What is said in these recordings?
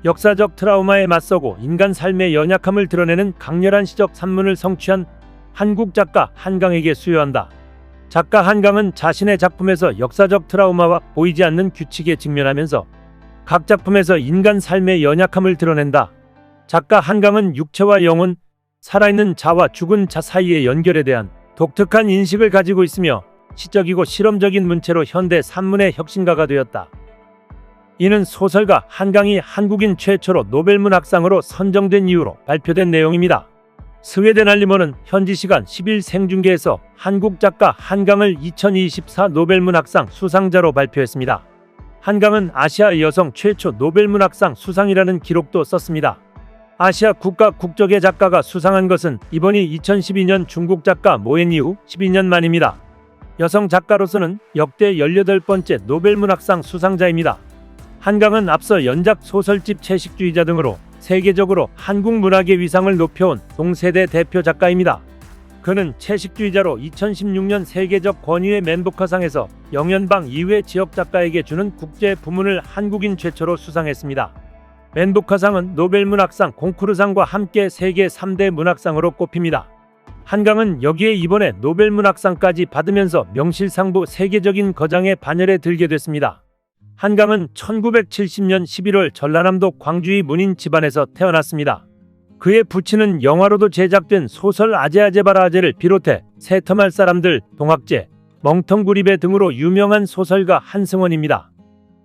역사적 트라우마에 맞서고 인간 삶의 연약함을 드러내는 강렬한 시적 산문을 성취한 한국 작가 한강에게 수여한다. 작가 한강은 자신의 작품에서 역사적 트라우마와 보이지 않는 규칙에 직면하면서 각 작품에서 인간 삶의 연약함을 드러낸다. 작가 한강은 육체와 영혼, 살아있는 자와 죽은 자 사이의 연결에 대한 독특한 인식을 가지고 있으며 시적이고 실험적인 문체로 현대 산문의 혁신가가 되었다. 이는 소설가 한강이 한국인 최초로 노벨문학상으로 선정된 이후로 발표된 내용입니다. 스웨덴 알리모는 현지 시간 10일 생중계에서 한국 작가 한강을 2024 노벨문학상 수상자로 발표했습니다. 한강은 아시아 여성 최초 노벨문학상 수상이라는 기록도 썼습니다. 아시아 국가 국적의 작가가 수상한 것은 이번이 2012년 중국 작가 모엔 이후 12년 만입니다. 여성 작가로서는 역대 18번째 노벨문학상 수상자입니다. 한강은 앞서 연작 소설집 채식주의자 등으로 세계적으로 한국 문학의 위상을 높여온 동세대 대표 작가입니다. 그는 채식주의자로 2016년 세계적 권위의 맨부커상에서 영연방 이외 지역 작가에게 주는 국제 부문을 한국인 최초로 수상했습니다. 맨부커상은 노벨문학상 콩쿠르상과 함께 세계 3대 문학상으로 꼽힙니다. 한강은 여기에 이번에 노벨문학상까지 받으면서 명실상부 세계적인 거장의 반열에 들게 됐습니다. 한강은 1970년 11월 전라남도 광주의 문인 집안에서 태어났습니다. 그의 부친은 영화로도 제작된 소설 아제아제바라 아제를 비롯해 새터말 사람들, 동학제, 멍텅구리배 등으로 유명한 소설가 한승원입니다.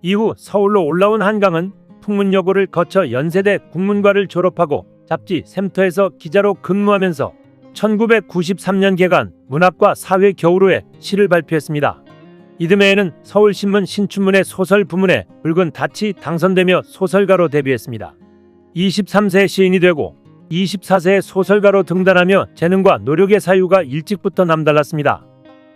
이후 서울로 올라온 한강은 풍문여고를 거쳐 연세대 국문과를 졸업하고 잡지 샘터에서 기자로 근무하면서 1993년 개간 문학과 사회 겨울호에 시를 발표했습니다. 이듬해에는 서울신문 신춘문예 소설 부문에 붉은 닻이 당선되며 소설가로 데뷔했습니다. 23세에 시인이 되고 24세에 소설가로 등단하며 재능과 노력의 사유가 일찍부터 남달랐습니다.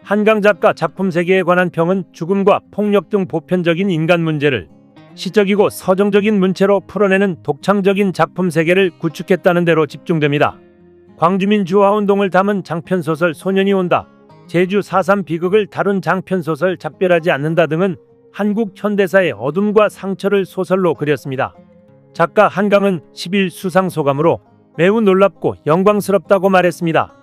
한강 작가 작품 세계에 관한 평은 죽음과 폭력 등 보편적인 인간 문제를 시적이고 서정적인 문체로 풀어내는 독창적인 작품 세계를 구축했다는 데로 집중됩니다. 광주민 주화운동을 담은 장편소설 소년이 온다, 제주 4.3 비극을 다룬 장편소설 작별하지 않는다 등은 한국 현대사의 어둠과 상처를 소설로 그렸습니다. 작가 한강은 10일 수상소감으로 매우 놀랍고 영광스럽다고 말했습니다.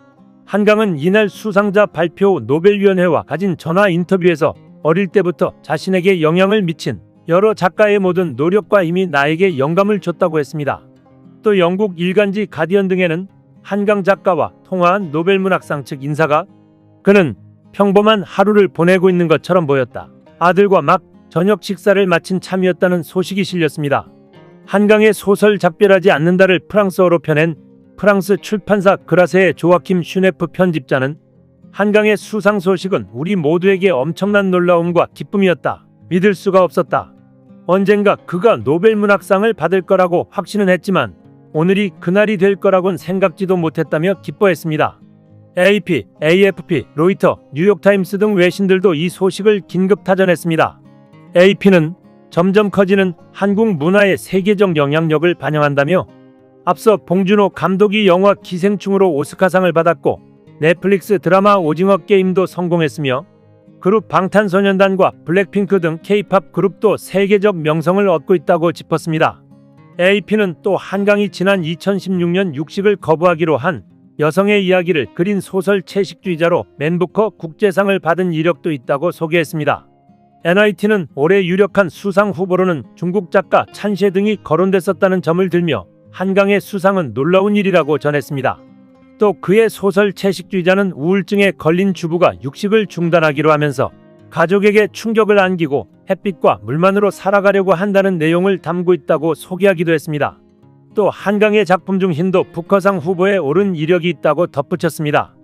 한강은 이날 수상자 발표 후 노벨위원회와 가진 전화 인터뷰에서 어릴 때부터 자신에게 영향을 미친 여러 작가의 모든 노력과 힘이 나에게 영감을 줬다고 했습니다. 또 영국 일간지 가디언 등에는 한강 작가와 통화한 노벨문학상 측 인사가 그는 평범한 하루를 보내고 있는 것처럼 보였다. 아들과 막 저녁 식사를 마친 참이었다는 소식이 실렸습니다. 한강의 소설 작별하지 않는다를 프랑스어로 펴낸 프랑스 출판사 그라세의 조아킴 슈네프 편집자는 한강의 수상 소식은 우리 모두에게 엄청난 놀라움과 기쁨이었다. 믿을 수가 없었다. 언젠가 그가 노벨문학상을 받을 거라고 확신은 했지만 오늘이 그날이 될 거라곤 생각지도 못했다며 기뻐했습니다. AP, AFP, 로이터, 뉴욕타임스 등 외신들도 이 소식을 긴급 타전했습니다. AP는 점점 커지는 한국 문화의 세계적 영향력을 반영한다며 앞서 봉준호 감독이 영화 기생충으로 오스카상을 받았고 넷플릭스 드라마 오징어 게임도 성공했으며 그룹 방탄소년단과 블랙핑크 등 K-팝 그룹도 세계적 명성을 얻고 있다고 짚었습니다. AP는 또 한강이 지난 2016년 육식을 거부하기로 한 여성의 이야기를 그린 소설 채식주의자로 맨부커 국제상을 받은 이력도 있다고 소개했습니다. NIT는 올해 유력한 수상 후보로는 중국 작가 찬셰 등이 거론됐었다는 점을 들며 한강의 수상은 놀라운 일이라고 전했습니다. 또 그의 소설 채식주의자는 우울증에 걸린 주부가 육식을 중단하기로 하면서 가족에게 충격을 안기고 햇빛과 물만으로 살아가려고 한다는 내용을 담고 있다고 소개하기도 했습니다. 또 한강의 작품 중 힌도 부커상 후보에 오른 이력이 있다고 덧붙였습니다.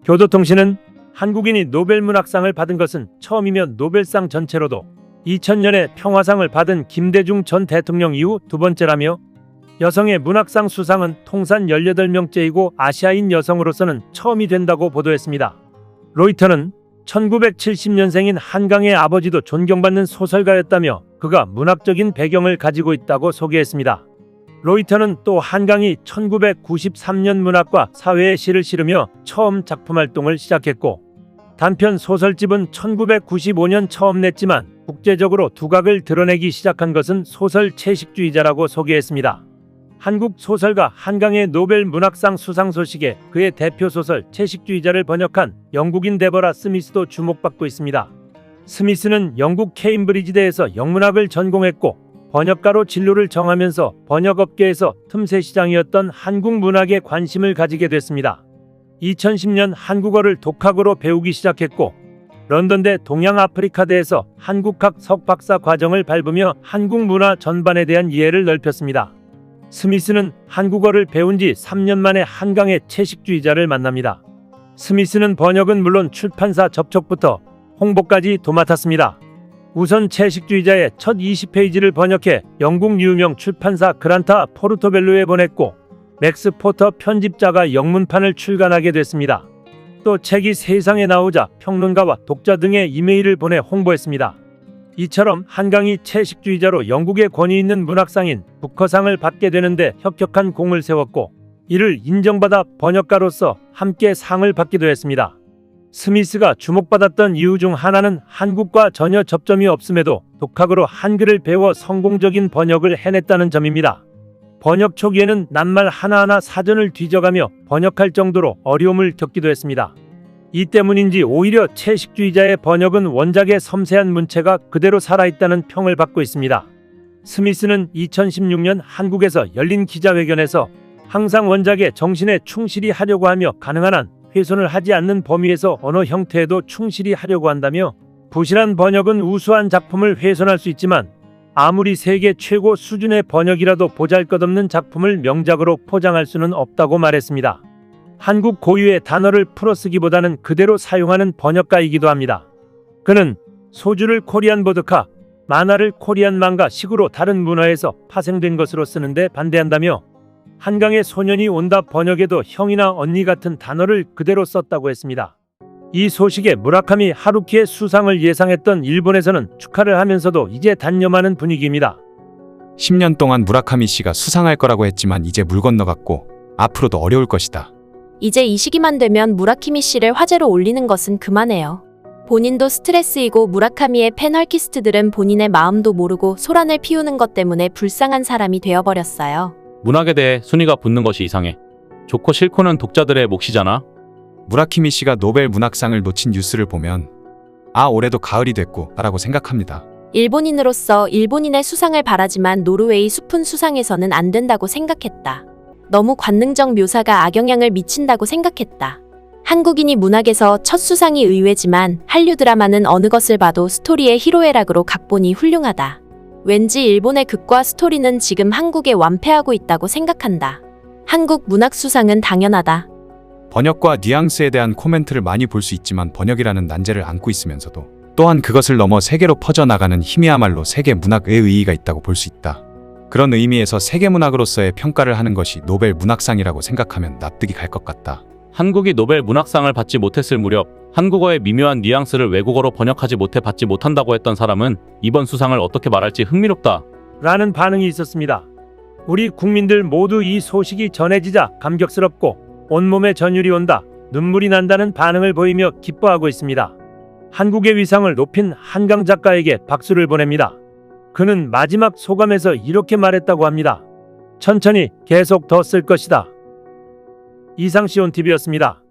교도통신은 한국인이 노벨문학상을 받은 것은 처음이며 노벨상 전체로도 2000년에 평화상을 받은 김대중 전 대통령 이후 두 번째라며 여성의 문학상 수상은 통산 18명째이고 아시아인 여성으로서는 처음이 된다고 보도했습니다. 로이터는 1970년생인 한강의 아버지도 존경받는 소설가였다며 그가 문학적인 배경을 가지고 있다고 소개했습니다. 로이터는 또 한강이 1993년 문학과 사회의 시를 실으며 처음 작품 활동을 시작했고 단편 소설집은 1995년 처음 냈지만 국제적으로 두각을 드러내기 시작한 것은 소설 채식주의자라고 소개했습니다. 한국 소설가 한강의 노벨 문학상 수상 소식에 그의 대표 소설 채식주의자를 번역한 영국인 데버라 스미스도 주목받고 있습니다. 스미스는 영국 케임브리지대에서 영문학을 전공했고 번역가로 진로를 정하면서 번역업계에서 틈새 시장이었던 한국 문학에 관심을 가지게 됐습니다. 2010년 한국어를 독학으로 배우기 시작했고 런던대 동양아프리카대에서 한국학 석박사 과정을 밟으며 한국 문화 전반에 대한 이해를 넓혔습니다. 스미스는 한국어를 배운 지 3년 만에 한강의 채식주의자를 만납니다. 스미스는 번역은 물론 출판사 접촉부터 홍보까지 도맡았습니다. 우선 채식주의자의 첫 20페이지를 번역해 영국 유명 출판사 그란타 포르토벨로에 보냈고 맥스 포터 편집자가 영문판을 출간하게 됐습니다. 또 책이 세상에 나오자 평론가와 독자 등의 이메일을 보내 홍보했습니다. 이처럼 한강이 채식주의자로 영국의 권위 있는 문학상인 부커상을 받게 되는데 혁혁한 공을 세웠고 이를 인정받아 번역가로서 함께 상을 받기도 했습니다. 스미스가 주목받았던 이유 중 하나는 한국과 전혀 접점이 없음에도 독학으로 한글을 배워 성공적인 번역을 해냈다는 점입니다. 번역 초기에는 낱말 하나하나 사전을 뒤져가며 번역할 정도로 어려움을 겪기도 했습니다. 이 때문인지 오히려 채식주의자의 번역은 원작의 섬세한 문체가 그대로 살아있다는 평을 받고 있습니다. 스미스는 2016년 한국에서 열린 기자회견에서 항상 원작의 정신에 충실히 하려고 하며 가능한 한 훼손을 하지 않는 범위에서 언어 형태에도 충실히 하려고 한다며 부실한 번역은 우수한 작품을 훼손할 수 있지만 아무리 세계 최고 수준의 번역이라도 보잘것없는 작품을 명작으로 포장할 수는 없다고 말했습니다. 한국 고유의 단어를 풀어쓰기보다는 그대로 사용하는 번역가이기도 합니다. 그는 소주를 코리안 보드카, 만화를 코리안 망가 식으로 다른 문화에서 파생된 것으로 쓰는데 반대한다며 한강의 소년이 온다 번역에도 형이나 언니 같은 단어를 그대로 썼다고 했습니다. 이 소식에 무라카미 하루키의 수상을 예상했던 일본에서는 축하를 하면서도 이제 단념하는 분위기입니다. 10년 동안 무라카미 씨가 수상할 거라고 했지만 이제 물 건너갔고 앞으로도 어려울 것이다. 이제 이 시기만 되면 무라키미 씨를 화제로 올리는 것은 그만해요. 본인도 스트레스이고 무라카미의 팬헐키스트들은 본인의 마음도 모르고 소란을 피우는 것 때문에 불쌍한 사람이 되어버렸어요. 문학에 대해 순위가 붙는 것이 이상해. 좋고 싫고는 독자들의 몫이잖아. 무라키미 씨가 노벨 문학상을 놓친 뉴스를 보면 올해도 가을이 됐고 라고 생각합니다. 일본인으로서 일본인의 수상을 바라지만 노르웨이 수푼 수상에서는 안 된다고 생각했다. 너무 관능적 묘사가 악영향을 미친다고 생각했다. 한국인이 문학에서 첫 수상이 의외지만 한류 드라마는 어느 것을 봐도 스토리의 희로애락으로 각본이 훌륭하다. 왠지 일본의 극과 스토리는 지금 한국에 완패하고 있다고 생각한다. 한국 문학 수상은 당연하다. 번역과 뉘앙스에 대한 코멘트를 많이 볼 수 있지만 번역이라는 난제를 안고 있으면서도 또한 그것을 넘어 세계로 퍼져나가는 힘이야말로 세계 문학의 의의가 있다고 볼 수 있다. 그런 의미에서 세계문학으로서의 평가를 하는 것이 노벨 문학상이라고 생각하면 납득이 갈 것 같다. 한국이 노벨 문학상을 받지 못했을 무렵 한국어의 미묘한 뉘앙스를 외국어로 번역하지 못해 받지 못한다고 했던 사람은 이번 수상을 어떻게 말할지 흥미롭다. 라는 반응이 있었습니다. 우리 국민들 모두 이 소식이 전해지자 감격스럽고 온몸에 전율이 온다, 눈물이 난다는 반응을 보이며 기뻐하고 있습니다. 한국의 위상을 높인 한강 작가에게 박수를 보냅니다. 그는 마지막 소감에서 이렇게 말했다고 합니다. 천천히 계속 더 쓸 것이다. 이상 시온TV였습니다.